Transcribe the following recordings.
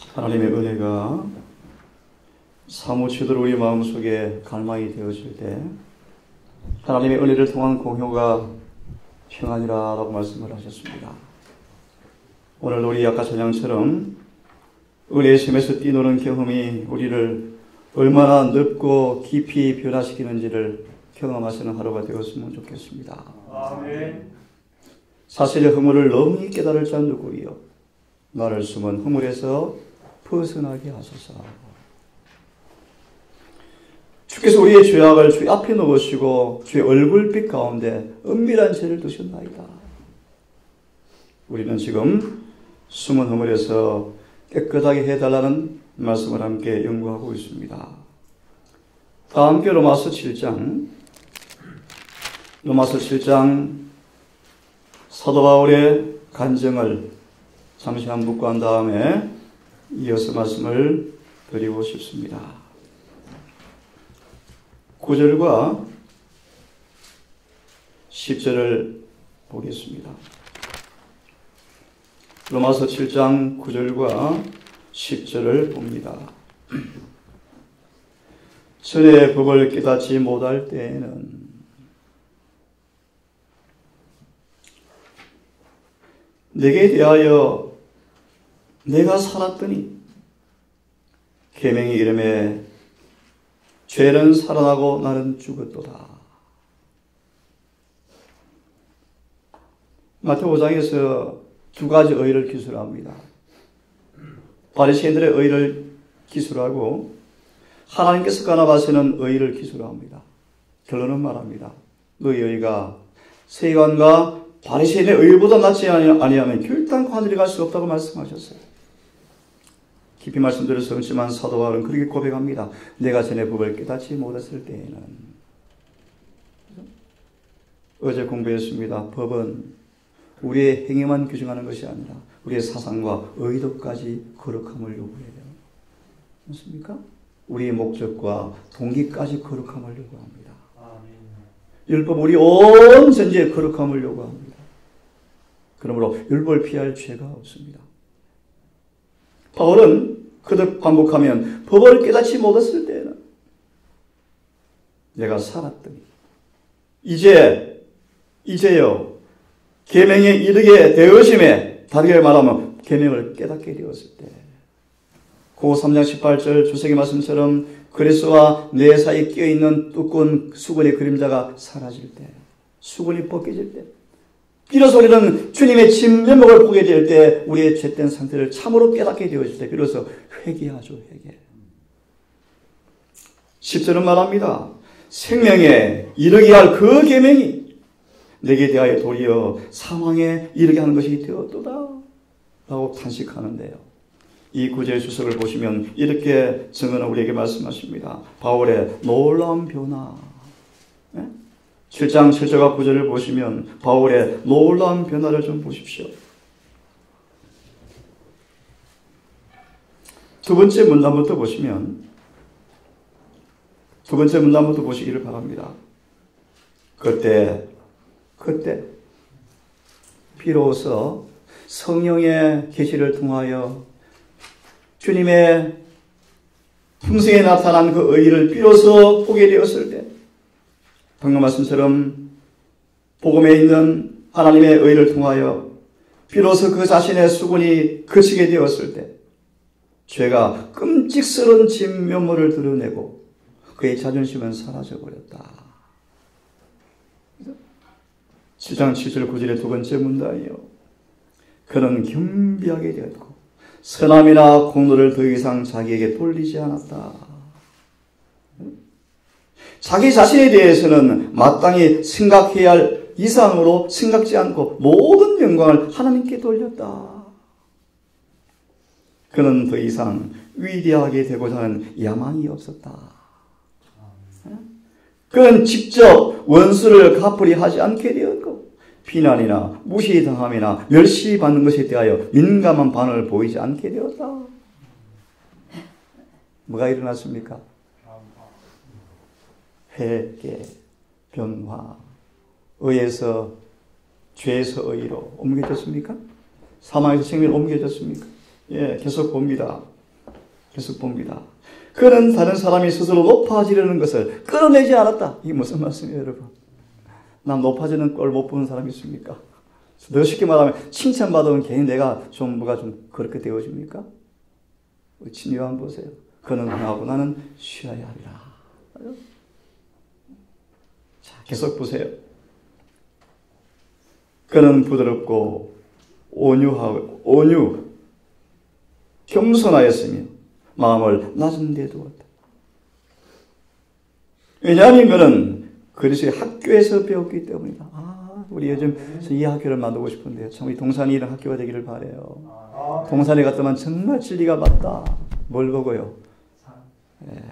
하나님의 은혜가 사무치도록 우리 마음속에 갈망이 되어질 때 하나님의 은혜를 통한 공효가 평안이라고 말씀을 하셨습니다. 오늘 우리 아까 찬양처럼 은혜의 샘에서 뛰노는 경험이 우리를 얼마나 넓고 깊이 변화시키는지를 경험하시는 하루가 되었으면 좋겠습니다. 아멘. 사실의 허물을 너무 깨달을 자 누구이요 나를 숨은 허물에서 벗어나게 하소서. 주께서 우리의 죄악을 주 앞에 놓으시고 주의 얼굴빛 가운데 은밀한 죄를 두셨나이다. 우리는 지금 숨은 허물에서 깨끗하게 해달라는 말씀을 함께 연구하고 있습니다. 다 함께 로마서 7장 사도 바울의 간증을 잠시만 묵고한 다음에 이어서 말씀을 드리고 싶습니다. 9절과 10절을 보겠습니다. 로마서 7장 9절과 10절을 봅니다. 전의 법을 깨닫지 못할 때에는 내게 대하여 내가 살았더니 계명의 이름에 죄는 살아나고 나는 죽었도다. 마태오 5장에서 두 가지 의를 기술합니다. 바리새인들의 의를 기술하고 하나님께서 가나바시는 의를 기술합니다. 결론은 말합니다. 너희 의가 세관과 바리새인의 의보다 낫지 아니하면 결단코 하늘에 갈 수 없다고 말씀하셨어요. 깊이 말씀드릴 수 없지만 사도 바울은 그렇게 고백합니다. 내가 전에 법을 깨닫지 못했을 때에는. 어제 공부했습니다. 법은 우리의 행위만 규정하는 것이 아니라 우리의 사상과 의도까지 거룩함을 요구해요. 맞습니까? 우리의 목적과 동기까지 거룩함을 요구합니다. 율법 우리 온 전체에 거룩함을 요구합니다. 그러므로 율법을 피할 죄가 없습니다. 바울은 그득 반복하면 법을 깨닫지 못했을 때에는 내가 살았더니 이제요 계명에 이르게 되어짐에 다르게 말하면 계명을 깨닫게 되었을 때 고 3장 18절 주석의 말씀처럼 그리스도와 내 사이에 끼어있는 두꺼운 수건의 그림자가 사라질 때 수건이 벗겨질 때 비로소 우리는 주님의 진면목을 보게 될 때 우리의 죄된 상태를 참으로 깨닫게 되어질 때 비로소 회개하죠. 회개. 10절은 말합니다. 생명에 이르게 할 그 계명이 내게 대하여 도리어 사망에 이르게 하는 것이 되었도다 라고 탄식하는데요. 이 구절의 주석을 보시면 이렇게 증언을 우리에게 말씀하십니다. 바울의 놀라운 변화. 7장 7절과 9절을 보시면 바울의 놀라운 변화를 좀 보십시오. 두 번째 문단부터 보시기를 바랍니다. 그때 비로소 성령의 계시를 통하여 주님의 풍성에 나타난 그 의를 비로소 보게 되었을 때 방금 말씀처럼 복음에 있는 하나님의 의를 통하여 비로소 그 자신의 수군이 그치게 되었을 때 죄가 끔찍스러운 진면모를 드러내고 그의 자존심은 사라져버렸다. 7장 7절 9절의 두 번째 문단이요. 그는 겸비하게 되었고 선함이나 공로를 더 이상 자기에게 돌리지 않았다. 자기 자신에 대해서는 마땅히 생각해야 할 이상으로 생각지 않고 모든 영광을 하나님께 돌렸다. 그는 더 이상 위대하게 되고자 하는 야망이 없었다. 그는 직접 원수를 갚으려 하지 않게 되었고 비난이나 무시당함이나 멸시받는 것에 대하여 민감한 반응을 보이지 않게 되었다. 뭐가 일어났습니까? 회개, 변화, 의에서 죄에서 의로 옮겨졌습니까? 사망에서 생명으로 옮겨졌습니까? 예, 계속 봅니다. 계속 봅니다. 그는 다른 사람이 스스로 높아지려는 것을 끌어내지 않았다. 이게 무슨 말씀이에요, 여러분? 난 높아지는 꼴 못 보는 사람이 있습니까? 더 쉽게 말하면 칭찬받으면 괜히 내가 좀 뭐가 좀 그렇게 되어집니까? 친히 요한 보세요. 그는 흥하고 나는 쉬어야 하리라. 자, 계속 보세요. 그는 부드럽고 온유, 겸손하였으며 마음을 낮은 데 두었다. 왜냐하면 그는 그리스도의 학교에서 배웠기 때문이다. 우리 요즘 이 학교를 만들고 싶은데요. 참 우리 동산이 이런 학교가 되기를 바라요. 동산에 갔더만 정말 진리가 맞다. 뭘 보고요? 예.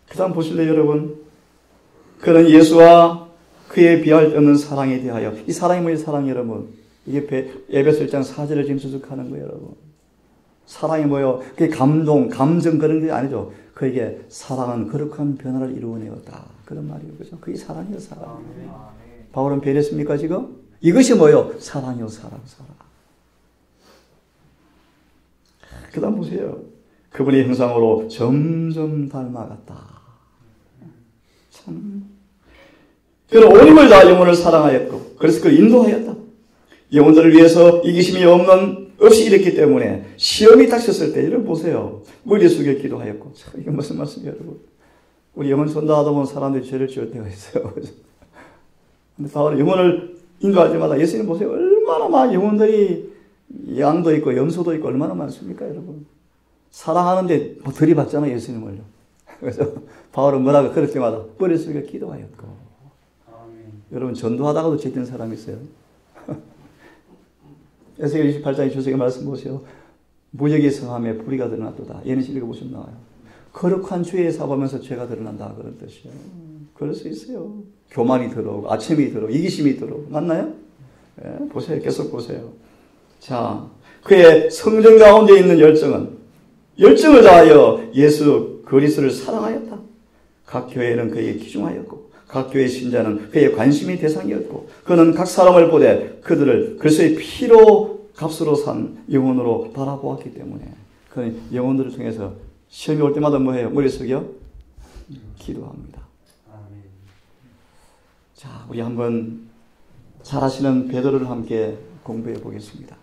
그 다음 보실래요, 여러분? 그는 예수와 그에 비할 데 없는 사랑에 대하여, 이 사랑이 뭐예요, 사랑 여러분? 이게 에베소 1장 4절을 지금 수습하는 거예요, 여러분. 사랑이 뭐예요? 그게 감동, 감정 그런 게 아니죠. 그에게 사랑은 거룩한 변화를 이루어내었다. 그런 말이에요. 그죠? 그게 사랑이요, 사랑. 바울은 배렸습니까, 지금? 이것이 뭐예요? 사랑이요, 사랑. 그 다음 보세요. 그분의 형상으로 점점 닮아갔다. 참. 그는 온 힘을 다 영혼을 사랑하였고, 그래서 그를 인도하였다. 영혼들을 위해서 이기심이 없이 일했기 때문에 시험이 닥쳤을 때, 여러분 보세요. 머리 숙여 기도하였고. 참, 이게 무슨 말씀이에요, 여러분? 우리 영혼 전도하다 보면 사람들이 죄를 지을 때가 있어요. 근데 바로 영혼을 인도할 때마다 예수님 보세요. 얼마나 많은 영혼들이 양도 있고 염소도 있고 얼마나 많습니까, 여러분? 사랑하는데 뭐 들이받잖아요, 예수님을요. 그래서 바울은 뭐라고 그럴 때마다 머리 숙여 기도하였고. 여러분 전도하다가도 죄된 사람이 있어요. 에스겔 28장 2절의 말씀 보세요. 무역의 성함에 불의가 드러났도다. 얘는 읽어보시면 나와요. 거룩한 주의 사보면서 죄가 드러난다 그런 뜻이에요. 그럴 수 있어요. 교만이 들어오고 아첨이 들어오고 이기심이 들어오고 맞나요? 네, 보세요. 계속 보세요. 자, 그의 성정 가운데 있는 열정을 다하여 예수 그리스도를 사랑하였다. 각 교회는 그에게 기중하였고 각 교회 신자는 그의 관심의 대상이었고 그는 각 사람을 보되 그들을 그리스도의 피로 값으로 산 영혼으로 바라보았기 때문에 그는 영혼들을 통해서 시험이 올 때마다 뭐해요? 머리 숙여 기도합니다. 자, 우리 한번 잘하시는 베드로를 함께 공부해 보겠습니다.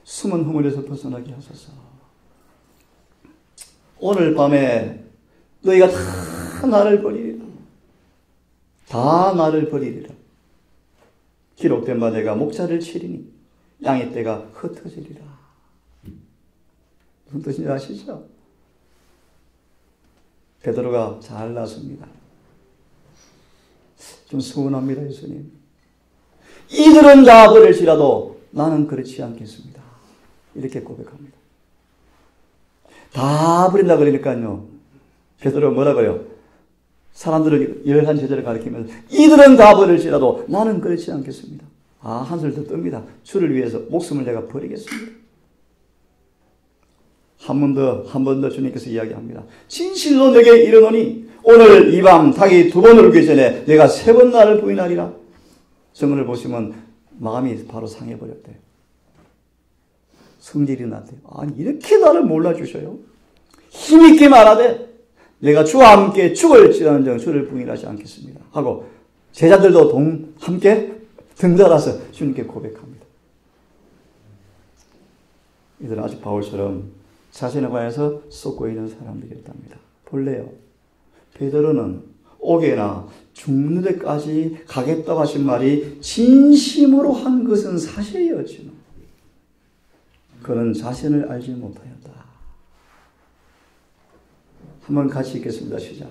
숨은 허물에서 벗어나게 하소서. 오늘 밤에 너희가 다 나를 버리리라. 다 나를 버리리라. 기록된 바 내가 목자를 치리니 양의 떼가 흩어지리라. 무슨 뜻인지 아시죠? 베드로가 잘 나섭니다. 좀 서운합니다, 예수님. 이들은 다 버릴지라도 나는 그렇지 않겠습니다. 이렇게 고백합니다. 다 버린다 그러니까요. 베드로가 뭐라고요? 사람들을 열한 제자를 가리키면서 이들은 다 버릴지라도 나는 그렇지 않겠습니다. 한술 더 뜹니다. 주를 위해서 목숨을 내가 버리겠습니다. 한 번 더 주님께서 이야기합니다. 진실로 내게 이르노니 오늘 이 밤 닭이 2번 울기 전에 내가 3번 나를 부인하리라. 정언을 보시면 마음이 바로 상해버렸대요. 성질이 났대요. 아니 이렇게 나를 몰라주셔요? 힘있게 말하되 내가 주와 함께 죽을지라는 주를 부인하지 않겠습니다. 하고 제자들도 함께 등달아서 주님께 고백합니다. 이들은 아주 바울처럼 자신에 관해서 쏟고 있는 사람들이었답니다. 볼래요? 베드로는 옥에나 죽는 데까지 가겠다고 하신 말이 진심으로 한 것은 사실이었지만 그는 자신을 알지 못하였다. 한번 같이 읽겠습니다. 시작.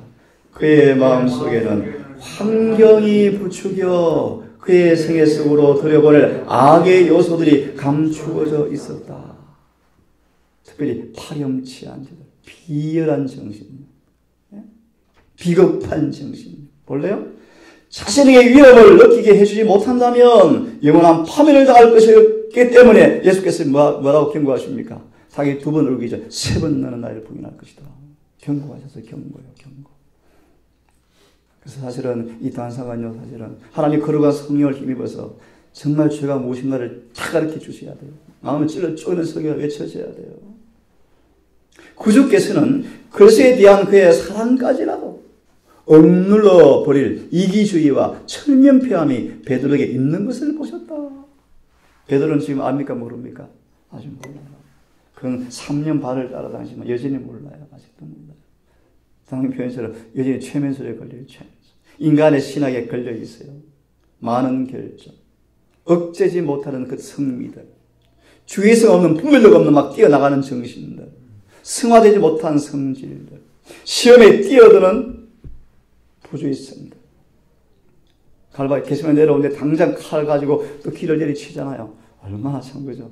그의 마음속에는 환경이 부추겨 그의 생애 속으로 들여보낼 악의 요소들이 감추어져 있었다. 특별히 파렴치한 자들, 비열한 정신, 비겁한 정신. 볼래요? 자신에게 위협을 느끼게 해주지 못한다면 영원한 파멸을 당할 것이기 때문에 예수께서 뭐라고 경고하십니까? 닭이 2번 울기 전 3번 나는 나를 부인할 것이다. 경고하셔서 경고. 그래서 사실은 이 단상은요, 사실은 하나님 거룩한 성령을 힘입어서 정말 죄가 무엇인가를 다 가르쳐 주셔야 돼요. 마음을 찔러 쪼는 설교가 외쳐져야 돼요. 구주께서는 그리스도에 대한 그의 사랑까지라도 억눌러 버릴 이기주의와 철면피함이 베드로에게 있는 것을 보셨다. 베드로는 지금 압니까 모릅니까? 아직 몰라요. 그건 3년 반을 따라다니지만 여전히 몰라요. 아직도 몰라요. 당연히 표현처럼 여전히 최면술에 걸려요. 최면술. 인간의 신학에 걸려 있어요. 많은 결정, 억제지 못하는 그 성미들, 주의성 없는 분별력 없는 막 뛰어나가는 정신들, 승화되지 못한 성질들, 시험에 뛰어드는 부주의성들. 갈바위 개심에 내려오는데 당장 칼 가지고 또 길을 내리치잖아요. 얼마나 참 그죠.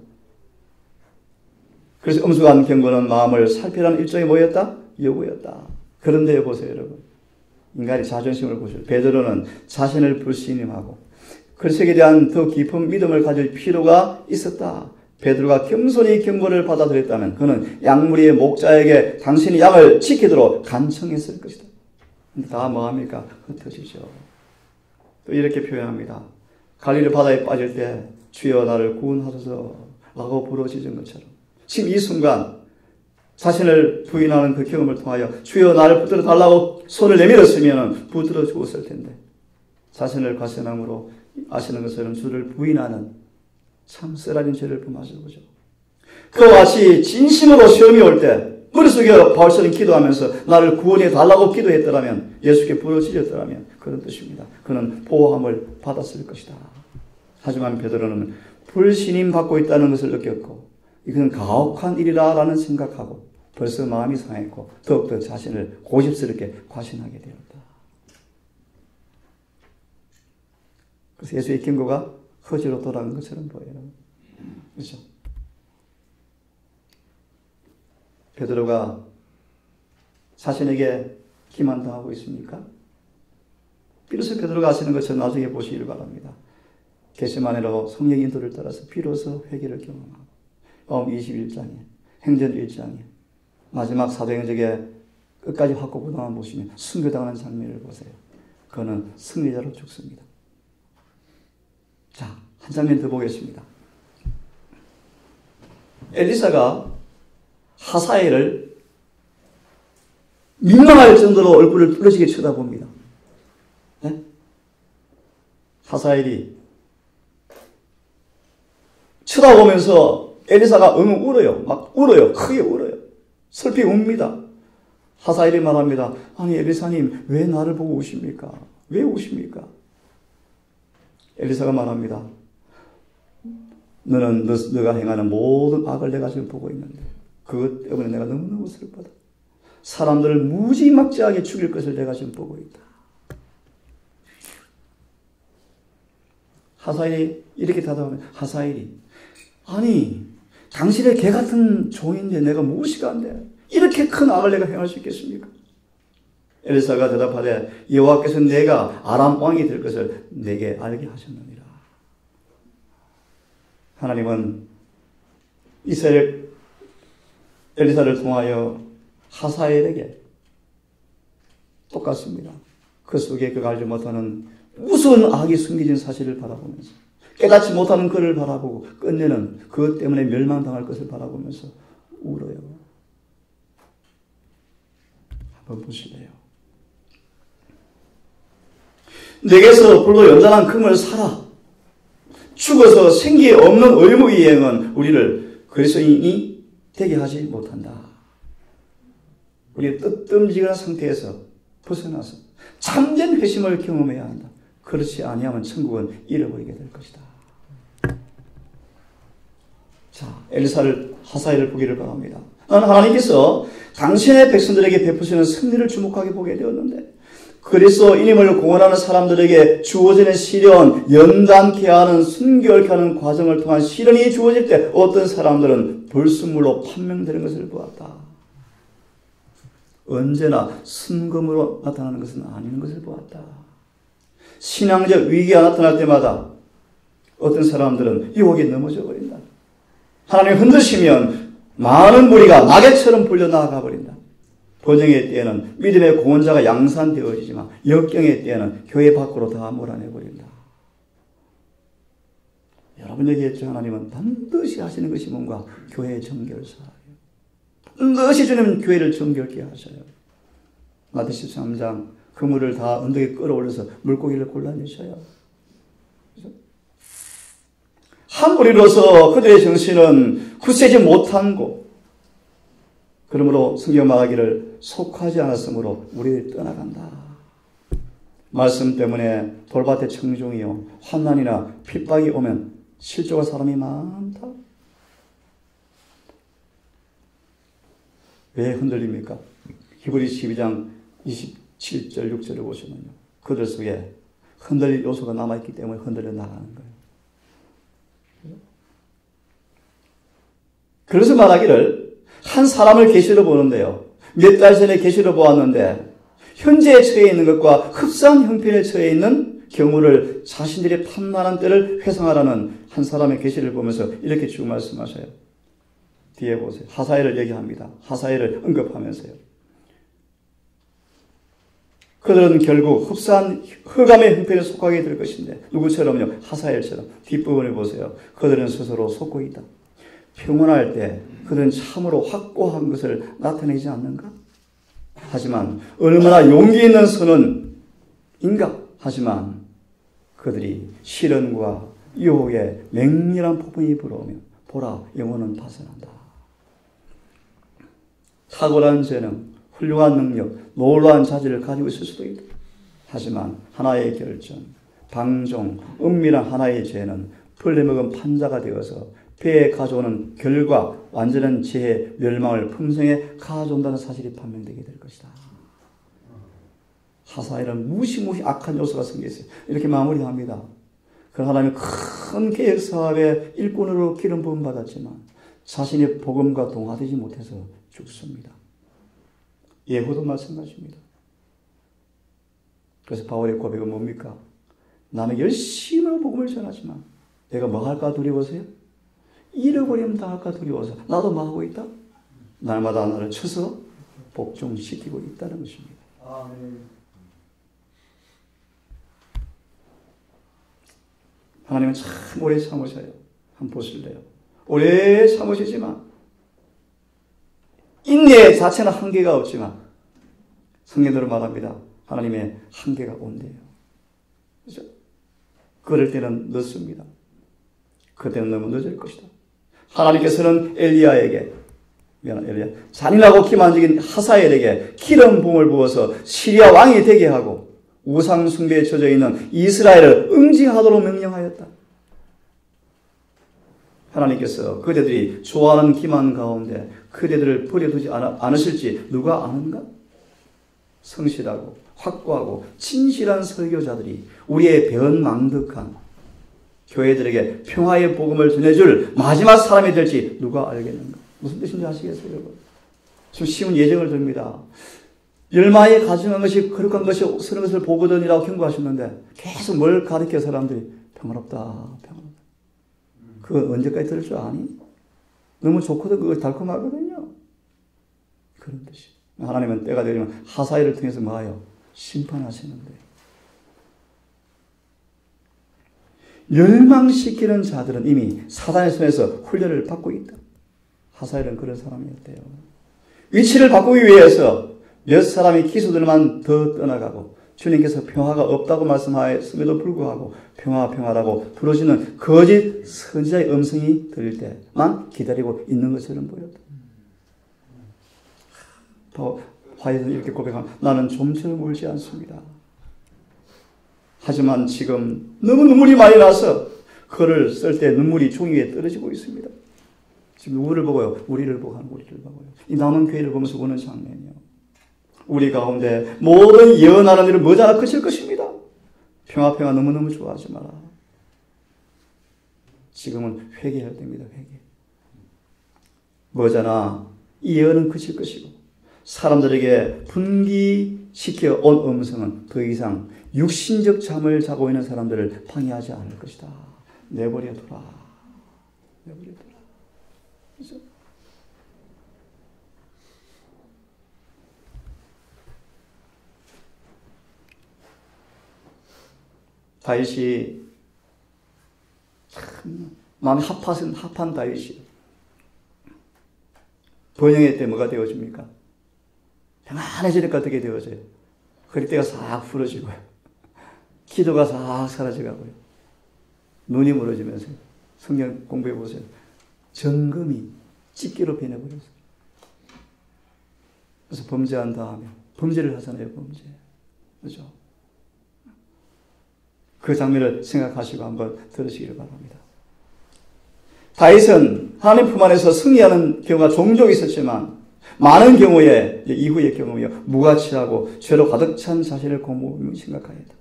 그래서 엄숙한 경고는 마음을 살피라는 일종의 뭐였다? 요구였다. 그런데 보세요 여러분. 인간의 자존심을 보시오. 베드로는 자신을 불신임하고 그리스도에 대한 더 깊은 믿음을 가질 필요가 있었다. 베드로가 겸손히 경고를 받아들였다면 그는 양무리의 목자에게 당신이 양을 지키도록 간청했을 것이다. 근데 다 뭐합니까? 흩어지죠. 또 이렇게 표현합니다. 갈릴리 바다에 빠질 때 주여 나를 구원하소서 라고 부르짖은 것처럼 지금 이 순간 자신을 부인하는 그 경험을 통하여 주여 나를 붙들어 달라고 손을 내밀었으면 붙들어 주었을 텐데 자신을 과신함으로 아시는 것처럼 주를 부인하는 참 쓰라린 죄를 범하신 거죠. 그와 같이 진심으로 시험이 올 때 머릿속에 바울처럼 기도하면서 나를 구원해 달라고 기도했더라면 예수께 부르짖었더라면 그런 뜻입니다. 그는 보호함을 받았을 것이다. 하지만 베드로는 불신임 받고 있다는 것을 느꼈고 이것은 가혹한 일이라는 생각하고 벌써 마음이 상했고 더욱더 자신을 고집스럽게 과신하게 되었다. 그래서 예수의 경고가 허지로 돌아간 것처럼 보여요. 그렇죠? 베드로가 자신에게 기만당하고 있습니까? 비로소 베드로가 하시는 것처럼 나중에 보시기를 바랍니다. 겟세마네로 성령 인도를 따라서 비로소 회개를 경험하고 21장에 행전 1장에 마지막 사도행적에 끝까지 확고부동함 보시면 순교당하는 장면을 보세요. 그는 승리자로 죽습니다. 자, 한 장면 더 보겠습니다. 엘리사가 하사엘을 민망할 정도로 얼굴을 뚫어지게 쳐다봅니다. 네? 하사엘이 쳐다보면서 엘리사가 울어요. 막 울어요. 크게 울어요. 슬피 웁니다. 하사엘이 말합니다. 아니 엘리사님 왜 나를 보고 우십니까? 왜 우십니까? 엘리사가 말합니다. 너는 너가 행하는 모든 악을 내가 지금 보고 있는데 그것 때문에 내가 너무너무 슬프다. 사람들을 무지막지하게 죽일 것을 내가 지금 보고 있다. 하사엘이 이렇게 대답하면 하사엘이 아니 당신의 개 같은 종인데 내가 무엇이 간데 이렇게 큰 악을 내가 행할 수 있겠습니까? 엘리사가 대답하되 여호와께서 내가 아람 왕이 될 것을 내게 알게 하셨느니라. 하나님은 이스라엘 엘리사를 통하여 하사엘에게 똑같습니다. 그 속에 그가 알지 못하는 무서운 악이 숨겨진 사실을 바라보면서 깨닫지 못하는 그를 바라보고 끝내는 그것 때문에 멸망당할 것을 바라보면서 울어요. 한번 보실래요? 내게서 불로 연단한 금을 사라. 죽어서 생기 없는 의무이행은 우리를 그리스도인이 되게 하지 못한다. 우리의 뜨끔지근한 상태에서 벗어나서 참된 회심을 경험해야 한다. 그렇지 아니하면 천국은 잃어버리게 될 것이다. 자, 하사엘을 보기를 바랍니다. 나는 하나님께서 당신의 백성들에게 베푸시는 승리를 주목하게 보게 되었는데 그리스도인임을 공언하는 사람들에게 주어지는 시련, 연단케 하는 순결케 하는 과정을 통한 시련이 주어질 때 어떤 사람들은 불순물로 판명되는 것을 보았다. 언제나 순금으로 나타나는 것은 아닌 것을 보았다. 신앙적 위기가 나타날 때마다 어떤 사람들은 유혹에 넘어져 버린다. 하나님 흔드시면 많은 무리가 마개처럼 불려나가 버린다. 번영의 때에는 믿음의 구원자가 양산되어지지만 역경의 때에는 교회 밖으로 다 몰아내버린다. 여러분에게 하나님은 반드시 하시는 것이 뭔가 교회의 정결사예요. 반드시 주님 교회를 정결케 하셔요. 마태 13장 그물을 다 언덕에 끌어올려서 물고기를 골라내셔요. 한 무리로서 그들의 정신은 굳세지 못한 곳. 그러므로 성경 말하기를 속하지 않았으므로 우리를 떠나간다. 말씀 때문에 돌밭에 청종이요 환난이나 핍박이 오면 실족할 사람이 많다. 왜 흔들립니까? 히브리 12장 27절 6절을 보시면요. 그들 속에 흔들릴 요소가 남아있기 때문에 흔들려 나가는 거예요. 그래서 말하기를 한 사람을 계시로 보는데요. 몇 달 전에 계시로 보았는데 현재에 처해 있는 것과 흡사한 형편에 처해 있는 경우를 자신들이 탐나는 때를 회상하라는 한 사람의 계시를 보면서 이렇게 쭉 말씀하셔요. 뒤에 보세요. 하사엘을 얘기합니다. 하사엘을 언급하면서요. 그들은 결국 흡사한 흑암의 형편에 속하게 될 것인데 누구처럼요? 하사엘처럼. 뒷부분을 보세요. 그들은 스스로 속고 있다. 평온할 때 그들은 참으로 확고한 것을 나타내지 않는가? 하지만 얼마나 용기 있는 선언인가? 하지만 그들이 시련과 유혹에 맹렬한 폭풍이 불어오면 보라 영혼은 파산한다. 탁월한 재능, 훌륭한 능력, 놀라운 자질을 가지고 있을 수도 있다. 하지만 하나의 결정, 방종, 은밀한 하나의 죄는 벌레먹은 판자가 되어서 배에 가져오는 결과 완전한 재해, 멸망을 품성에 가져온다는 사실이 판명되게 될 것이다. 하사엘은 무시무시 악한 요소가 생겼어요. 이렇게 마무리합니다. 그 하나님의 큰 계획 사업의 일꾼으로 기름 부음 받았지만 자신의 복음과 동화되지 못해서 죽습니다. 예후도 마찬가지입니다. 그래서 바울의 고백은 뭡니까? 나는 열심히 복음을 전하지만 내가 뭐 할까 두려워서요? 잃어버리면 당할까 두려워서 나도 뭐 하고 있다? 날마다 나를 쳐서 복종시키고 있다는 것입니다. 하나님은 참 오래 참으셔요. 한번 보실래요? 오래 참으시지만 인내 자체는 한계가 없지만 성경대로 말합니다. 하나님의 한계가 온대요. 그렇죠? 그럴 때는 늦습니다. 그때는 너무 늦을 것이다. 하나님께서는 잔인하고 기만적인 하사엘에게 기름 부음을 부어서 시리아 왕이 되게 하고 우상 숭배에 젖어 있는 이스라엘을 응징하도록 명령하였다. 하나님께서 그대들이 좋아하는 기만 가운데 그대들을 버려두지 않으실지 누가 아는가? 성실하고 확고하고 진실한 설교자들이 우리의 변망덕한 교회들에게 평화의 복음을 전해줄 마지막 사람이 될지 누가 알겠는가? 무슨 뜻인지 아시겠어요, 여러분? 좀 쉬운 예정을 듭니다. 열마에 가증한 것이 거룩한 것이 쓰는 것을 보거든이라고 경고하셨는데 계속 뭘 가르쳐 사람들이 평화롭다. 그거 언제까지 들을 줄 아니? 너무 좋거든. 그거 달콤하거든요. 그런 뜻이. 하나님은 때가 되면 하사엘을 통해서 뭐예요? 심판하시는데. 멸망시키는 자들은 이미 사단의 손에서 훈련을 받고 있다. 하사엘은 그런 사람이었대요. 위치를 바꾸기 위해서 몇 사람이 기수들만 더 떠나가고 주님께서 평화가 없다고 말씀하였음에도 불구하고 평화라고 부르시는 거짓 선지자의 음성이 들릴 때만 기다리고 있는 것처럼 보였다. 화에서 이렇게 고백하면 나는 좀처럼 울지 않습니다. 하지만 지금 너무 눈물이 많이 나서 글을 쓸 때 눈물이 종이 위에 떨어지고 있습니다. 지금 누구를 보고요? 우리를 보고 하는 우리를 보고요. 이 남은 교회를 보면서 보는 장면이요. 우리 가운데 모든 예언하는 일은 머지않아 그칠 것입니다. 평화 너무너무 좋아하지 마라. 지금은 회개해야 됩니다. 회개. 머지않아 이 예언은 그칠 것이고 사람들에게 분기시켜 온 음성은 더 이상 육신적 잠을 자고 있는 사람들을 방해하지 않을 것이다. 내버려둬라. 내버려둬라. 그렇죠? 다윗이 참 마음이 합한 다윗이요. 번영의 때 뭐가 되어집니까? 평안해지니까 어떻게 되어져요? 허리띠가 싹 풀어지고요. 기도가 싹 사라져가고요. 눈이 멀어지면서 성경 공부해 보세요. 정금이 찢기로 변해버렸어요. 그래서 범죄한다 하면 범죄를 하잖아요. 범죄. 그렇죠? 그 장면을 생각하시고 한번 들으시기를 바랍니다. 다윗은 하나님 품 안에서 승리하는 경우가 종종 있었지만 많은 경우에 이후의 경우에 무가치하고 죄로 가득 찬 자신을 고무하며 심각하였다.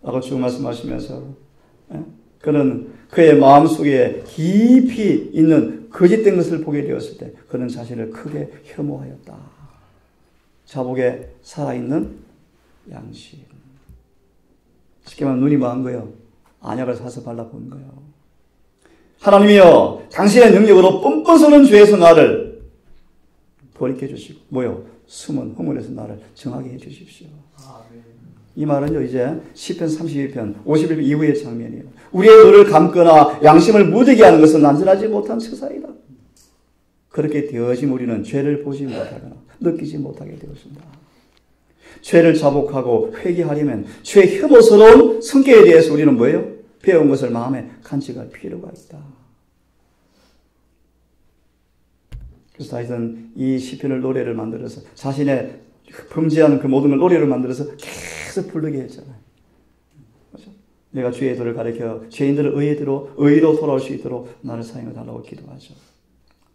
라고 쭉 말씀하시면서 그는 그의 마음속에 깊이 있는 거짓된 것을 보게 되었을 때 그는 자신을 크게 혐오하였다. 자복에 살아있는 양심. 쉽게 말하면 눈이 뭐한 거예요? 안약을 사서 발라본 거예요. 하나님이여 당신의 능력으로 뿜뿜 쏘는 죄에서 나를 돌이켜 주시고 뭐요? 숨은 허물에서 나를 정하게 해 주십시오. 이 말은요 이제 시편 32편 51편 이후의 장면이에요. 우리의 눈을 감거나 양심을 무디게 하는 것은 안전하지 못한 처사이다. 그렇게 되어진 우리는 죄를 보지 못하거나 느끼지 못하게 되었습니다. 죄를 자복하고 회개하려면 죄의 혐오스러운 성격에 대해서 우리는 뭐예요? 배운 것을 마음에 간직할 필요가 있다. 그래서 다윗은 이 시편을 노래를 만들어서 자신의 범죄하는 그 모든 걸 노래를 만들어서 계속 부르게 했잖아요. 그렇죠? 내가 주의 도를 가리켜 죄인들을 의로 돌아올 수 있도록 나를 사용해 달라고 기도하죠.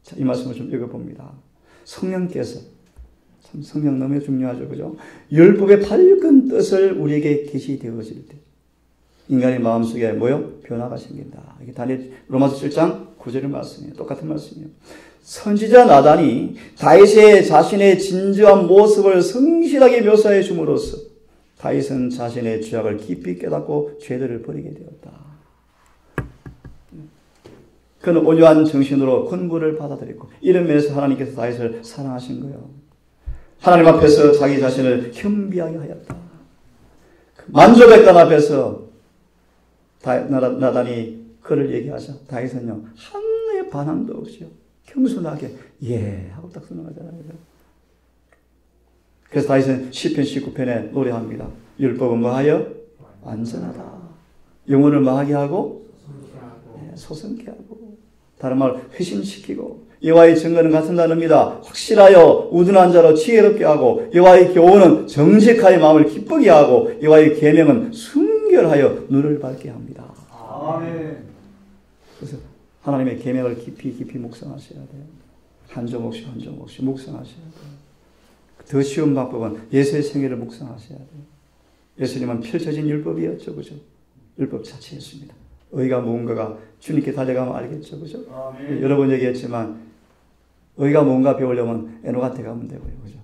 자, 이 말씀을 좀 읽어봅니다. 성령께서 참 성령 너무 중요하죠. 그죠? 율법의 밝은 뜻을 우리에게 계시되어질 때 인간의 마음속에 뭐요? 변화가 생긴다. 이게 다니엘 로마서 7장 9절의 말씀이에요. 똑같은 말씀이에요. 선지자 나단이 다윗의 자신의 진지한 모습을 성실하게 묘사해 줌으로써 다윗은 자신의 죄악을 깊이 깨닫고 죄들을 버리게 되었다. 그는 온유한 정신으로 권고를 받아들였고 이런 면에서 하나님께서 다윗을 사랑하신 거예요. 하나님 앞에서 자기 자신을 겸비하게 하였다. 만족의 앞에서 나단이 그를 얘기하자 다윗은요 한의 반항도 없이요 겸손하게 예 하고 딱 선언하잖아요. 그래서 다윗은 시편 19편에 노래합니다. 율법은 뭐하여? 완전하다. 영혼을 뭐하게 하고? 소성케 하고 다른 말로 회심시키고 여호와의 증거는 같은 단어입니다. 확실하여 우둔한 자로 지혜롭게 하고 여호와의 교훈은 정직하여 마음을 기쁘게 하고 여호와의 계명은 순결하여 눈을 밝게 합니다. 아멘. 그래서 하나님의 계명을 깊이 묵상하셔야 돼요. 한 조목씩 한 조목씩 묵상하셔야 돼요. 더 쉬운 방법은 예수의 생애를 묵상하셔야 돼요. 예수님은 펼쳐진 율법이었죠. 그죠? 율법 자체였습니다. 의가 무언가가 주님께 달려가면 알겠죠. 그죠? 아멘. 여러 번 얘기했지만 의가 뭔가 배우려면 에노한테 가면 되고요. 그죠?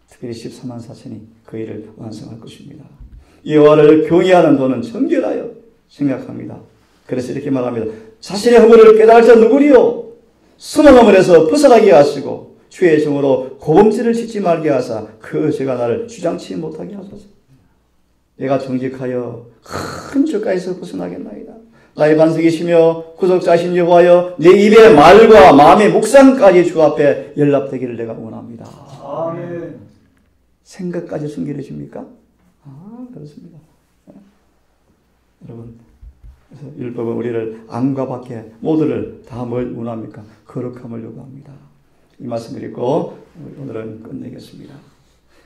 특별히 14만 4천이 그 일을 완성할 것입니다. 여호와를 경외하는 도는 정결하여 생각합니다. 그래서 이렇게 말합니다. 자신의 허물을 깨달을 자 누구리요? 숨은 허물에서 벗어나게 하시고 주의 정으로 고범죄를 짓지 말게 하사 그 죄가 나를 주장치 못하게 하소서. 내가 정직하여 큰 죄가에서 벗어나겠나이다. 나의 반석이시며 구속자신 여호와여 내 입의 말과 마음의 묵상까지 주 앞에 연락되기를 내가 원합니다. 아멘. 생각까지 순결해집니까? 그렇습니다. 여러분, 그래서 율법은 우리를 안과 밖에 모두를 다 뭘 원합니까? 거룩함을 요구합니다. 이 말씀을 읽고 오늘은 끝내겠습니다.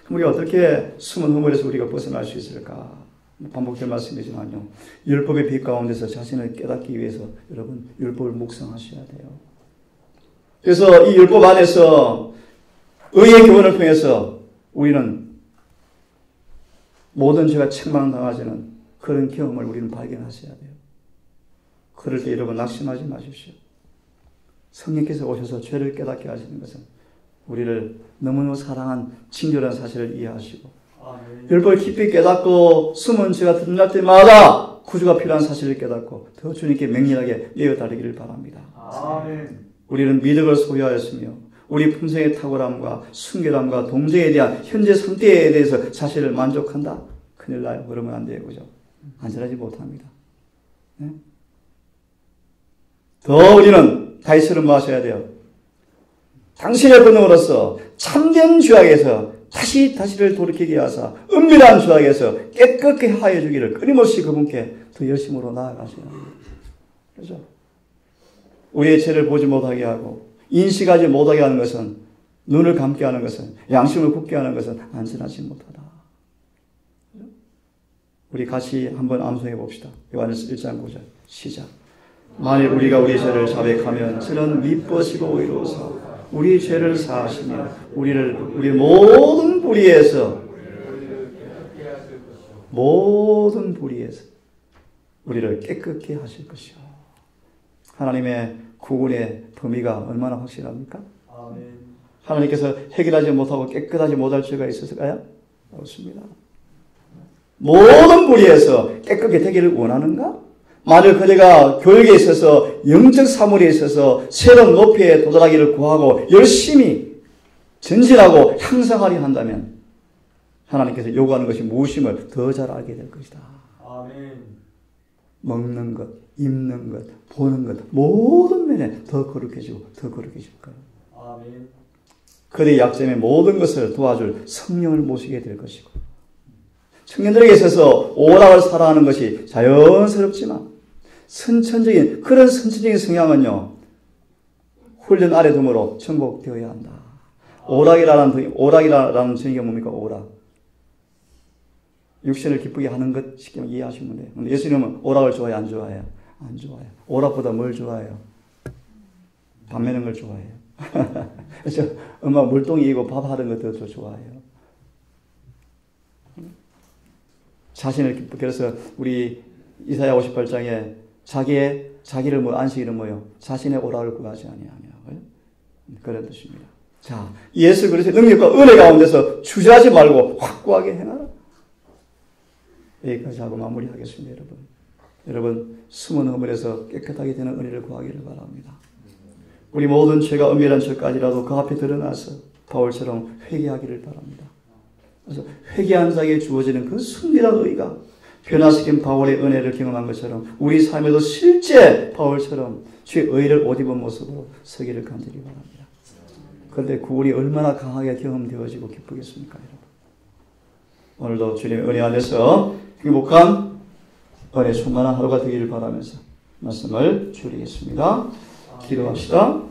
그럼 우리가 어떻게 숨은 허물에서 우리가 벗어날 수 있을까? 반복될 말씀이지만요. 율법의 빛 가운데서 자신을 깨닫기 위해서 여러분 율법을 묵상하셔야 돼요. 그래서 이 율법 안에서 의의 교훈을 통해서 우리는 모든 죄가 책망당하지는 그런 경험을 우리는 발견하셔야 돼요. 그럴 때 여러분 낙심하지 마십시오. 성령께서 오셔서 죄를 깨닫게 하시는 것은 우리를 너무너무 사랑한 친절한 사실을 이해하시고 율법을 깊이 깨닫고 숨은 죄가 드러날 때마다 구주가 필요한 사실을 깨닫고 더 주님께 맹렬하게 이어달리기를 바랍니다. 아멘. 우리는 미덕을 소유하였으며 우리 품성의 탁월함과 순결함과 동정에 대한 현재 상태에 대해서 사실을 만족한다? 큰일 나요. 그러면 안 돼요. 그죠? 안전하지 못합니다. 네? 더 우리는 다윗처럼 마셔야 돼요. 당신의 권능으로서 참된 죄악에서 다시를 돌이키게 하사 은밀한 죄악에서 깨끗게 하여 주기를 끊임없이 그분께 더 열심으로 나아가셔야 합니다. 그렇죠? 우리의 죄를 보지 못하게 하고 인식하지 못하게 하는 것은, 눈을 감게 하는 것은, 양심을 굳게 하는 것은 안전하지 못하다. 우리 같이 한번 암송해 봅시다. 요한일서 1장 9절 시작. 만일 우리가 우리 죄를 자백하면 저는 미쁘시고 의로우사 우리 죄를 사하시며 우리 모든 불의에서 우리를 깨끗게 하실 것이요. 하나님의 구원의 범위가 얼마나 확실합니까? 아멘. 하나님께서 해결하지 못하고 깨끗하지 못할 죄가 있었을까요? 없습니다. 모든 불의에서 깨끗게 되기를 원하는가? 만일 그대가 교육에 있어서 영적 사물에 있어서 새로운 높이에 도달하기를 구하고 열심히 전진하고 향상하려 한다면 하나님께서 요구하는 것이 무엇임을 더 잘 알게 될 것이다. 아멘. 먹는 것, 입는 것, 보는 것 모든 면에 더 거룩해지고 더 거룩해질 거예요. 아멘. 그대의 약점의 모든 것을 도와줄 성령을 모시게 될 것이고, 청년들에게 있어서 오락을 사랑하는 것이 자연스럽지만 그런 선천적인 성향은요, 훈련 아래 둠으로 정복되어야 한다. 오락이라는 정의가 뭡니까? 오락. 육신을 기쁘게 하는 것 쉽게 이해하시면 돼요. 근데 예수님은 오락을 좋아해요? 안 좋아해요? 안 좋아해요. 오락보다 뭘 좋아해요? 밥 매는 걸 좋아해요. 그래서 엄마 물동이고 밥 하는 것도 더 좋아해요. 자신을 기쁘게. 그래서 우리 이사야 58장에 자기를 안식일은 뭐요? 자신의 오락을 구하지 아니하며. 그런 뜻입니다. 자, 예수 그리스도의 능력과 은혜 가운데서 주저하지 말고 확고하게 행하라. 여기까지 하고 마무리하겠습니다, 여러분. 여러분, 숨은 허물에서 깨끗하게 되는 은혜를 구하기를 바랍니다. 우리 모든 죄가 은밀한 죄까지라도 그 앞에 드러나서 바울처럼 회개하기를 바랍니다. 그래서 회개한 자에게 주어지는 그 순결한 의가 변화시킨 바울의 은혜를 경험한 것처럼 우리 삶에도 실제 바울처럼 주의 의를 옷 입은 모습으로 서기를 간절히 바랍니다. 그런데 구원이 얼마나 강하게 경험되어지고 기쁘겠습니까, 여러분? 오늘도 주님의 은혜 안에서 행복한 은혜 충만한 하루가 되기를 바라면서 말씀을 줄이겠습니다. 기도합시다.